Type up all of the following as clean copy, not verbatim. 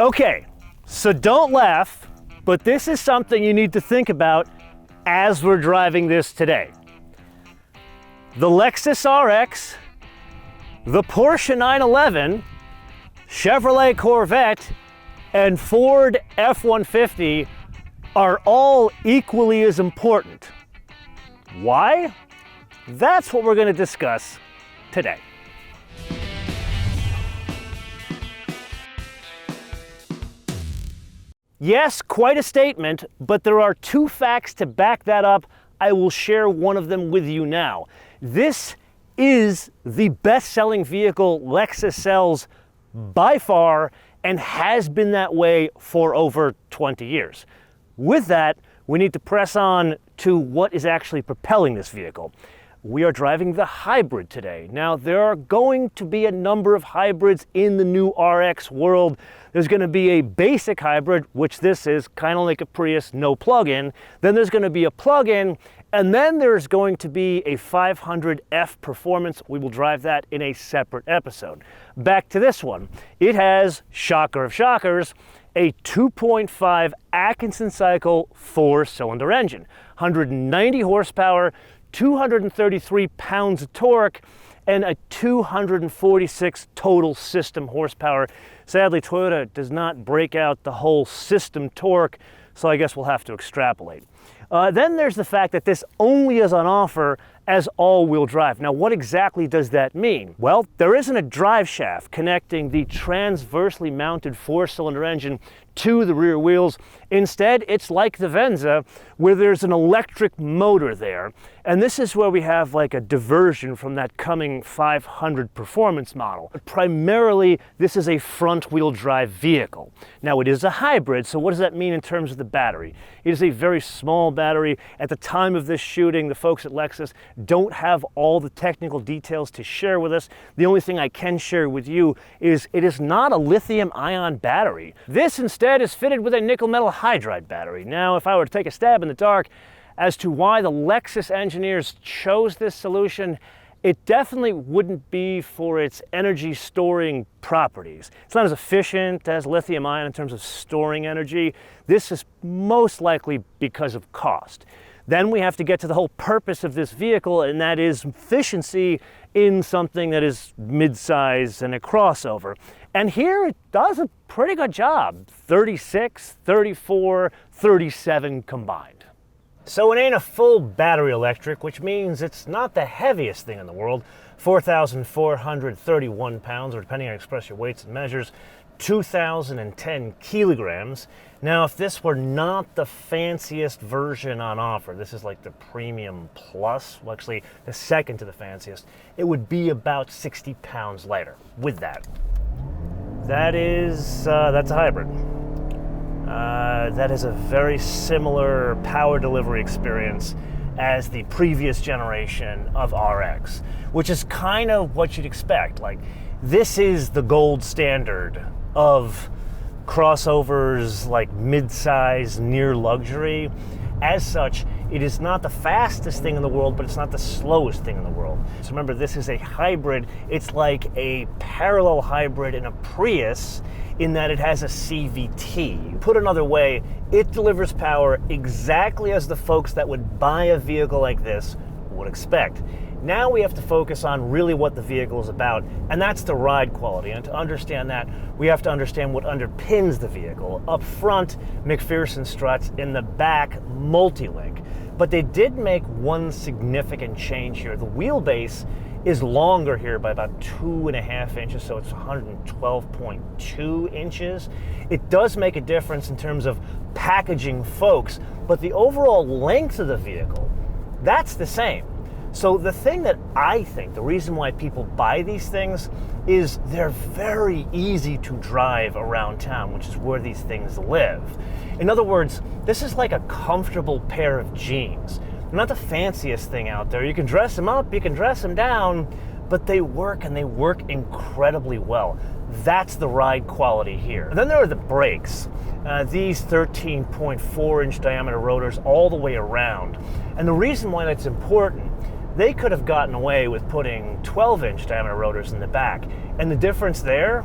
Okay, so don't laugh, but this is something you need to think about as we're driving this today. The Lexus RX, the Porsche 911, Chevrolet Corvette, and Ford F-150 are all equally as important. Why? That's what we're going to discuss today. Yes, quite a statement, but there are two facts to back that up. I will share one of them with you now. This is the best-selling vehicle Lexus sells by far and has been that way for over 20 years. With that, we need to press on to what is actually propelling this vehicle. We are driving the hybrid today. Now, there are going to be a number of hybrids in the new RX world. There's going to be a basic hybrid, which this is, kind of like a Prius, no plug-in. Then there's going to be a plug-in, and then there's going to be a 500F Performance. We will drive that in a separate episode. Back to this one. It has, shocker of shockers, a 2.5 Atkinson cycle 4-cylinder engine, 190 horsepower, 233 pounds of torque, and a 246 total system horsepower. Sadly, Toyota does not break out the whole system torque, so I guess we'll have to extrapolate. Then there's the fact that this only is on offer as all-wheel drive. Now, what exactly does that mean? Well, there isn't a drive shaft connecting the transversely mounted 4-cylinder engine to the rear wheels. Instead, it's like the Venza, where there's an electric motor there. And this is where we have like a diversion from that coming 500 Performance model. But primarily, this is a front-wheel drive vehicle. Now, it is a hybrid, so what does that mean in terms of the battery? It is a very small battery. At the time of this shooting, the folks at Lexus don't have all the technical details to share with us. The only thing I can share with you is it is not a lithium-ion battery. This instead is fitted with a nickel metal hydride battery. Now, if I were to take a stab in the dark as to why the Lexus engineers chose this solution, it definitely wouldn't be for its energy storing properties. It's not as efficient as lithium ion in terms of storing energy. This is most likely because of cost. Then we have to get to the whole purpose of this vehicle, and that is efficiency in something that is mid-size and a crossover. And here it does a pretty good job. 36, 34, 37 combined. So it ain't a full battery electric, which means it's not the heaviest thing in the world. 4,431 pounds, or depending on express your weights and measures, 2,010 kilograms. Now, if this were not the fanciest version on offer, this is like the Premium Plus, well, actually the second to the fanciest, it would be about 60 pounds lighter with that. That's a hybrid. That is a very similar power delivery experience as the previous generation of RX, which is kind of what you'd expect. Like, this is the gold standard of crossovers, like mid-size, near luxury. As such, it is not the fastest thing in the world, but it's not the slowest thing in the world. So remember, this is a hybrid. It's like a parallel hybrid in a Prius in that it has a CVT. Put another way, it delivers power exactly as the folks that would buy a vehicle like this would expect. Now we have to focus on really what the vehicle is about, and that's the ride quality. And to understand that, we have to understand what underpins the vehicle. Up front, McPherson struts, in the back, multi-link. But they did make one significant change here. The wheelbase is longer here by about 2.5 inches, so it's 112.2 inches. It does make a difference in terms of packaging folks, but the overall length of the vehicle, that's the same. So the thing that I think, the reason why people buy these things is they're very easy to drive around town, which is where these things live. In other words, this is like a comfortable pair of jeans. They're not the fanciest thing out there. You can dress them up, you can dress them down, but they work, and they work incredibly well. That's the ride quality here. And then there are the brakes. These 13.4-inch diameter rotors all the way around. And the reason why that's important, they could have gotten away with putting 12-inch diameter rotors in the back. And the difference there,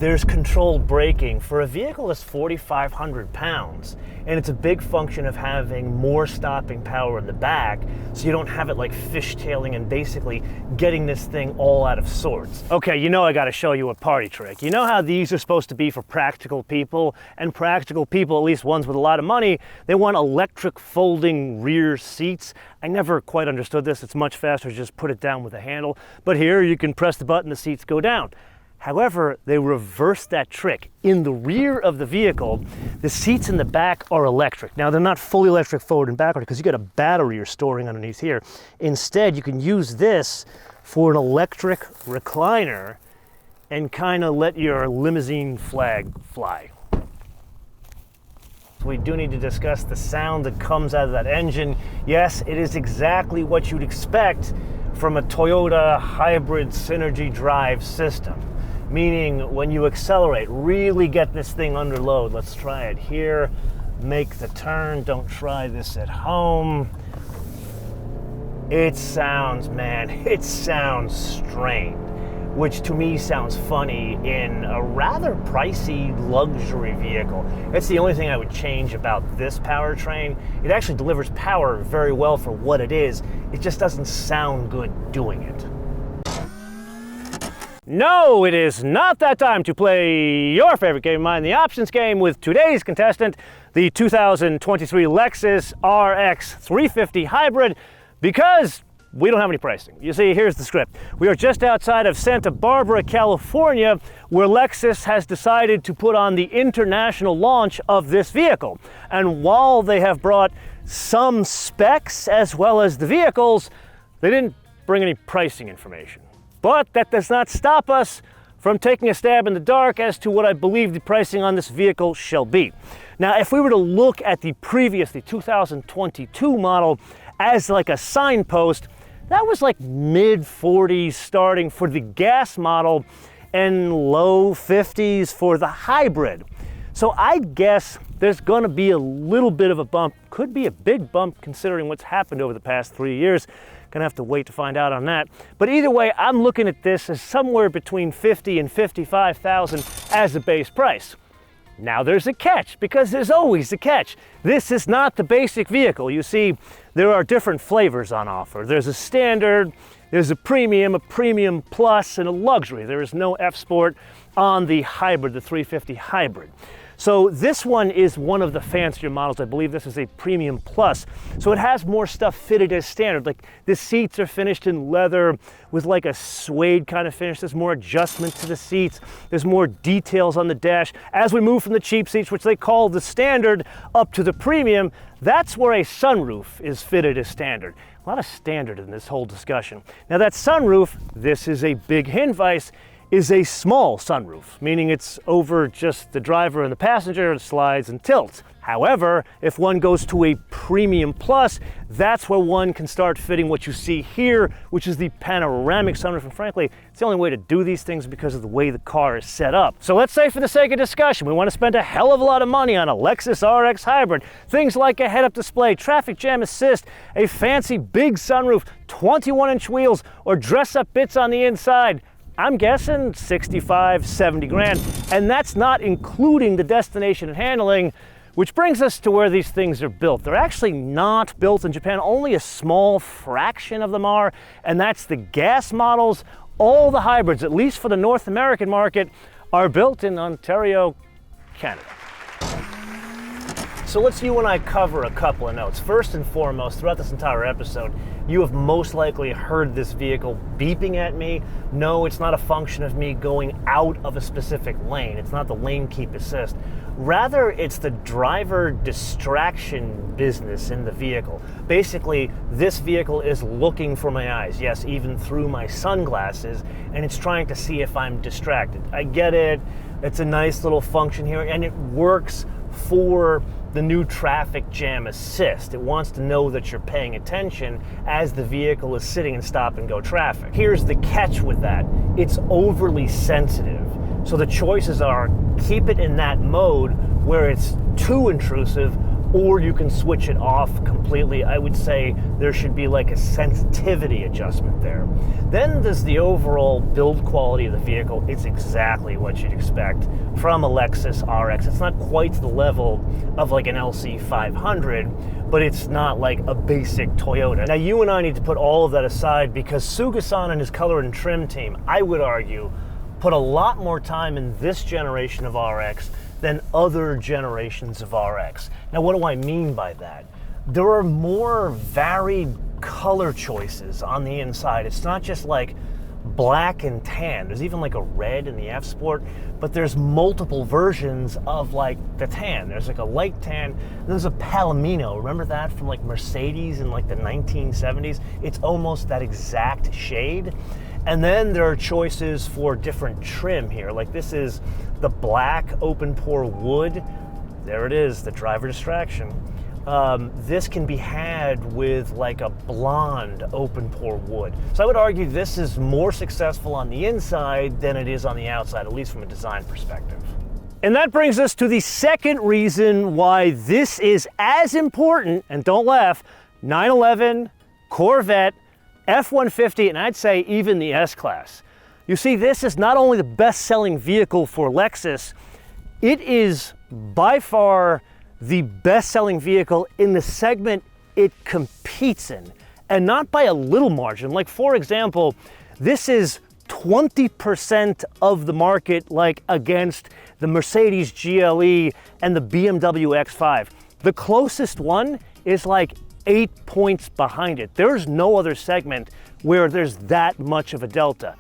there's controlled braking for a vehicle that's 4,500 pounds. And it's a big function of having more stopping power in the back, so you don't have it like fishtailing and basically getting this thing all out of sorts. Okay, you know I gotta show you a party trick. You know how these are supposed to be for practical people, and practical people, at least ones with a lot of money, they want electric folding rear seats. I never quite understood this. It's much faster to just put it down with a handle. But here you can press the button, the seats go down. However, they reversed that trick. In the rear of the vehicle, the seats in the back are electric. Now, they're not fully electric forward and backward because you got a battery you're storing underneath here. Instead, you can use this for an electric recliner and kind of let your limousine flag fly. We do need to discuss the sound that comes out of that engine. Yes, it is exactly what you'd expect from a Toyota hybrid synergy drive system. Meaning when you accelerate, really get this thing under load. Let's try it here. Make the turn. Don't try this at home. It sounds, man, it sounds strained, which to me sounds funny in a rather pricey luxury vehicle. It's the only thing I would change about this powertrain. It actually delivers power very well for what it is. It just doesn't sound good doing it. No, it is not that time to play your favorite game of mine, the options game, with today's contestant, the 2023 Lexus RX 350 Hybrid, because we don't have any pricing. You see, here's the script. We are just outside of Santa Barbara, California, where Lexus has decided to put on the international launch of this vehicle. And while they have brought some specs as well as the vehicles, they didn't bring any pricing information. But that does not stop us from taking a stab in the dark as to what I believe the pricing on this vehicle shall be. Now, if we were to look at the 2022 model as like a signpost, that was like mid-40s starting for the gas model and low 50s for the hybrid. So I guess there's gonna be a little bit of a bump, could be a big bump considering what's happened over the past 3 years. Gonna have to wait to find out on that. But either way, I'm looking at this as somewhere between $50,000 and $55,000 as a base price. Now there's a catch, because there's always a catch. This is not the basic vehicle. You see, there are different flavors on offer. There's a standard, there's a premium plus, and a luxury. There is no F-Sport on the hybrid, the 350 hybrid. So this one is one of the fancier models. I believe this is a premium plus. So it has more stuff fitted as standard. Like the seats are finished in leather with like a suede kind of finish. There's more adjustment to the seats. There's more details on the dash. As we move from the cheap seats, which they call the standard, up to the premium, that's where a sunroof is fitted as standard. A lot of standard in this whole discussion. Now that sunroof, this is a big Hinweis, is a small sunroof, meaning it's over just the driver and the passenger, it slides and tilts. However, if one goes to a premium plus, that's where one can start fitting what you see here, which is the panoramic sunroof. And frankly, it's the only way to do these things because of the way the car is set up. So let's say for the sake of discussion, we want to spend a hell of a lot of money on a Lexus RX Hybrid. Things like a head-up display, traffic jam assist, a fancy big sunroof, 21-inch wheels, or dress-up bits on the inside. I'm guessing 65, 70 grand, and that's not including the destination and handling, which brings us to where these things are built. They're actually not built in Japan. Only a small fraction of them are, and that's the gas models. All the hybrids, at least for the North American market, are built in Ontario, Canada. So let's you and I cover a couple of notes. First and foremost, throughout this entire episode, you have most likely heard this vehicle beeping at me. No, it's not a function of me going out of a specific lane. It's not the lane keep assist. Rather, it's the driver distraction business in the vehicle. Basically, this vehicle is looking for my eyes, yes, even through my sunglasses, and it's trying to see if I'm distracted. I get it. It's a nice little function here, and it works for the new traffic jam assist. It wants to know that you're paying attention as the vehicle is sitting in stop and go traffic. Here's the catch with that. It's overly sensitive. So the choices are keep it in that mode where it's too intrusive, or you can switch it off completely. I would say there should be like a sensitivity adjustment there. Then there's the overall build quality of the vehicle. It's exactly what you'd expect from a Lexus RX. It's not quite the level of like an LC 500, but it's not like a basic Toyota. Now you and I need to put all of that aside because Suga-san and his color and trim team, I would argue, put a lot more time in this generation of RX than other generations of RX. Now, what do I mean by that? There are more varied color choices on the inside. It's not just like black and tan. There's even like a red in the F Sport, but there's multiple versions of like the tan. There's like a light tan, and there's a Palomino. Remember that from like Mercedes in like the 1970s? It's almost that exact shade. And then there are choices for different trim here. Like this is the black open pore wood. There it is, the driver distraction. This can be had with like a blonde open pore wood. So I would argue this is more successful on the inside than it is on the outside, at least from a design perspective. And that brings us to the second reason why this is as important, and don't laugh, 911, Corvette, F-150, and I'd say even the S-Class. You see, this is not only the best-selling vehicle for Lexus, it is by far the best-selling vehicle in the segment it competes in, and not by a little margin. Like, for example, this is 20% of the market, like against the Mercedes GLE and the BMW X5. The closest one is like 8 points behind it. There's no other segment where there's that much of a delta.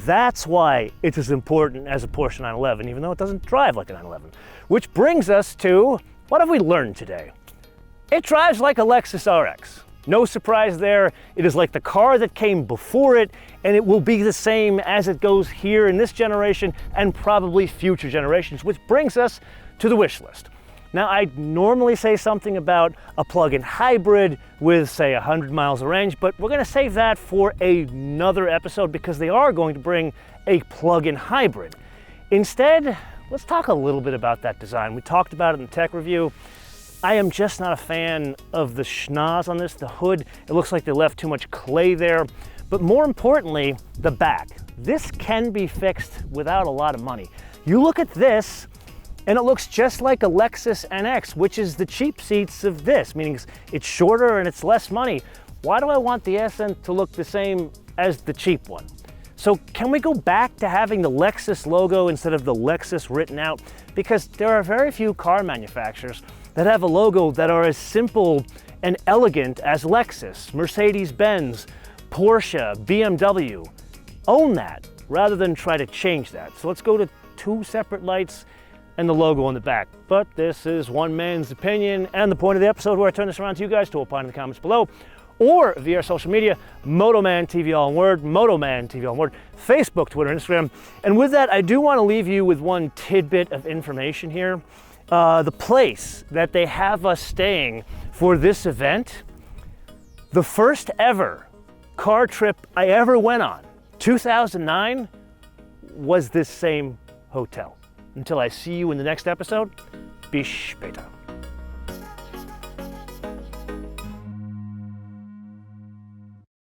That's why it's as important as a Porsche 911, even though it doesn't drive like a 911. Which brings us to, what have we learned today? It drives like a Lexus RX. No surprise there. It is like the car that came before it, and it will be the same as it goes here in this generation and probably future generations, which brings us to the wish list. Now, I'd normally say something about a plug-in hybrid with, say, 100 miles of range, but we're gonna save that for another episode because they are going to bring a plug-in hybrid. Instead, let's talk a little bit about that design. We talked about it in the tech review. I am just not a fan of the schnoz on this, the hood. It looks like they left too much clay there. But more importantly, the back. This can be fixed without a lot of money. You look at this, and it looks just like a Lexus NX, which is the cheap seats of this, meaning it's shorter and it's less money. Why do I want the SN to look the same as the cheap one? So can we go back to having the Lexus logo instead of the Lexus written out? Because there are very few car manufacturers that have a logo that are as simple and elegant as Lexus, Mercedes-Benz, Porsche, BMW. Own that rather than try to change that. So let's go to 2 separate lights and the logo on the back. But this is one man's opinion and the point of the episode where I turn this around to you guys to opine in the comments below or via our social media, MotoManTV all in word, MotoManTV all in word, Facebook, Twitter, Instagram. And with that, I do want to leave you with one tidbit of information here. The place that they have us staying for this event, the first ever car trip I ever went on, 2009, was this same hotel. Until I see you in the next episode, bis später.